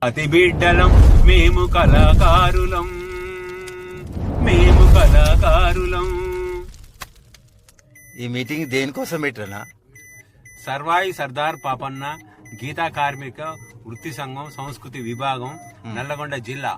అతి బిడ్డలం మేము కళాకారులం, మేము కళాకారులం. ఈ మీటింగ్ దేనికోసం పెట్టారా? సర్వాయి సర్దార్ పాపన్న గీతా కార్మిక వృత్తి సంఘం సంస్కృతి విభాగం నల్లగొండ జిల్లా.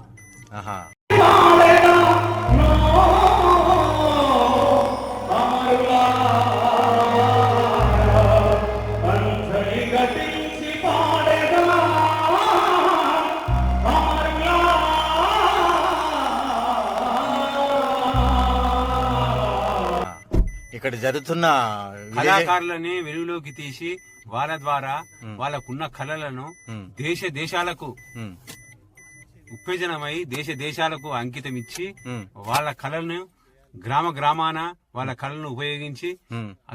ఇక్కడ జరుగుతున్న కళాకారులని వెలుగులోకి తీసి వాళ్ళ ద్వారా వాళ్ళకున్న కళలను దేశాలకు ఉత్తేజనమై దేశాలకు అంకితం ఇచ్చి వాళ్ళ కళలను గ్రామాన వాళ్ళ కళలను ఉపయోగించి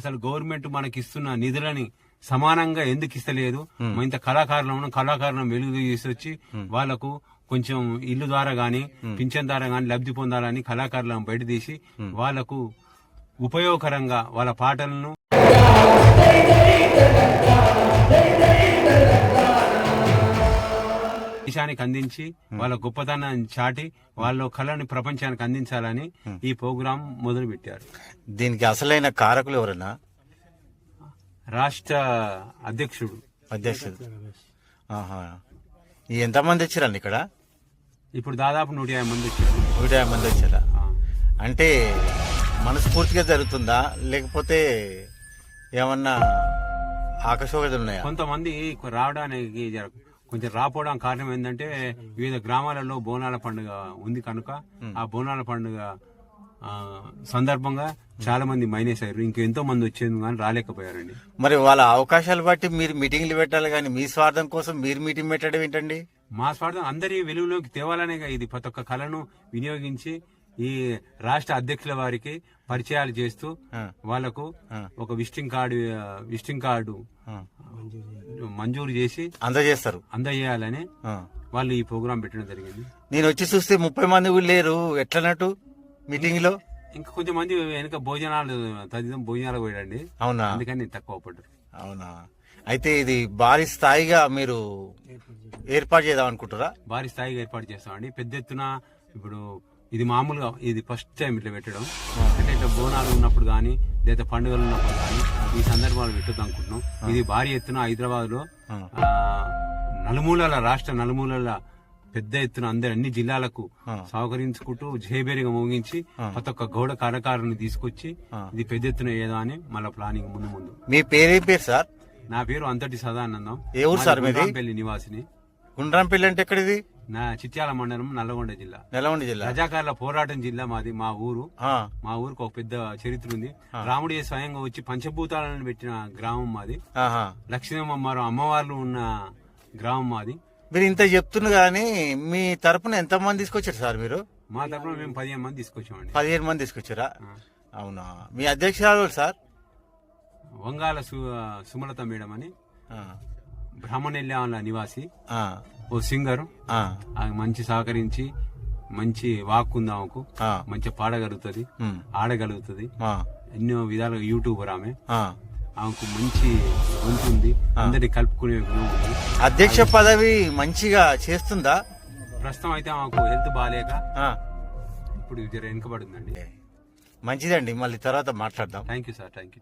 అసలు గవర్నమెంట్ మనకి ఇస్తున్న నిధులని సమానంగా ఎందుకు ఇస్తలేదు, ఇంత కళాకారులను వెలుగు తీసుకొచ్చి వాళ్లకు కొంచెం ఇల్లు ద్వారా గాని పింఛన్ ద్వారా గాని లబ్ధి పొందాలని కళాకారులను బయట తీసి వాళ్లకు ఉపయోగకరంగా వాళ్ళ పాటలను దేశానికి అందించి వాళ్ళ గొప్పతనాన్ని చాటి వాళ్ళ కళని ప్రపంచానికి అందించాలని ఈ ప్రోగ్రాం మొదలు పెట్టారు. దీనికి అసలైన కారకులు ఎవరన్నా? రాష్ట్ర అధ్యక్షుడు. ఎంతమంది వచ్చారండి ఇక్కడ? ఇప్పుడు దాదాపు 150 మంది వచ్చారు. 150 మంది వచ్చారా? అంటే మనస్ఫూర్తిగా జరుగుతుందా లేకపోతే ఏమన్నా ఆకర్షణలు ఉన్నాయా? కొంతమంది రావడానికి కొంచెం రాపోవడం కారణం ఏంటంటే వివిధ గ్రామాలలో బోనాల పండుగ ఉంది కనుక ఆ బోనాల పండుగ సందర్భంగా చాలా మంది మైనస్ అయ్యారు. ఇంకెంతో మంది వచ్చేది కానీ రాలేకపోయారండి. మరి వాళ్ళ అవకాశాలు బట్టి మీరు మీటింగ్లు పెట్టాలి కానీ మీ స్వార్థం కోసం మీరు మీటింగ్ పెట్టడం ఏంటండి? మా స్వార్థం అందరి వెలుగులోకి తేవాలనే ఇది ప్రతి ఒక్క కళను వినియోగించి ఈ రాష్ట్ర అధ్యక్షుల వారికి పరిచయాలు చేస్తూ వాళ్లకు ఒక విజిటింగ్ కార్డు మంజూరు చేసి అందజేయాలని వాళ్ళు ఈ ప్రోగ్రాం పెట్టడం జరిగింది. నేను వచ్చి చూస్తే 30 మంది లేరు, ఎట్లన్నట్టు మీటింగ్ లో ఇంకా కొంచెం మంది వెనక భోజనాలకు పోయాడండి. అవునా? అందుకని తక్కువ పడ్డారు. అవునా? అయితే ఇది భారీ స్థాయిగా మీరు ఏర్పాటు చేద్దాం అనుకుంటారా? భారీ స్థాయిగా ఏర్పాటు చేస్తామండి. పెద్ద ఎత్తున ఇప్పుడు ఇది మామూలుగా ఇది ఫస్ట్ టైం ఇట్లా పెట్టడం, అంటే ఇట్లా బోనాలు ఉన్నప్పుడు కానీ లేదా పండుగలు ఉన్నప్పుడు కానీ ఈ సందర్భాలు పెట్టొద్దు అనుకుంటున్నాం. ఇది భారీ ఎత్తున హైదరాబాద్ లో రాష్ట్ర నలుమూలల పెద్ద ఎత్తున అన్ని జిల్లాలకు సహకరించుకుంటూ జయబేరిగా మోగించి ప్రతి ఒక్క గౌడ కళాకారుని తీసుకొచ్చి ఇది పెద్ద ఎత్తున ఏదో అని మళ్ళీ ప్లానింగ్ ముందు. మీ పేరేం పేరు సార్? నా పేరు అంతటి సదానందం. ఏ ఊరు సార్? గుండ్రాంపల్లి నివాసిని. గుండ్రాంపల్లి అంటే ఎక్కడిది? నా చిట్యాల మండలం నల్లగొండ జిల్లా. జిల్లా రజాకార్ల పోరాటం జిల్లా మాది. మా ఊరికి ఒక పెద్ద చరిత్ర ఉంది. రాముడి స్వయంగా వచ్చి పంచభూతాలను పెట్టిన గ్రామం మాది. లక్ష్మీమ్మ అమ్మవార్లు ఉన్న గ్రామం మాది. మీరు ఇంత చెప్తున్నా గానీ మీ తరపున ఎంత మంది తీసుకొచ్చారు సార్ మీరు? మా తరపున మేము 15 మంది తీసుకొచ్చామండి. 15 మంది తీసుకొచ్చారా? అవునా? మీ అధ్యక్షురాలు సార్? వంగాల సుమలత మేడం అని బ్రహ్మణెల్లి నివాసి, ఓ సింగర్. మంచి సహకరించి మంచి వాక్ ఉంది ఆమెకు, మంచిగా పాడగలుగుతుంది, ఆడగలుగుతుంది, ఎన్నో విధాలుగా యూట్యూబర్ ఆమెకు మంచి గొంతు ఉంది, అందరినీ కలుపుకునే గుణం ఉంది. అధ్యక్ష పదవి మంచిగా చేస్తుందా? ప్రస్తుతం అయితే ఆమెకు హెల్త్ బాగాలేక ఇప్పుడు వెనుకబడిందండి. మంచిదండి, మళ్ళీ తర్వాత మాట్లాడదాం. Thank you sir. Thank you.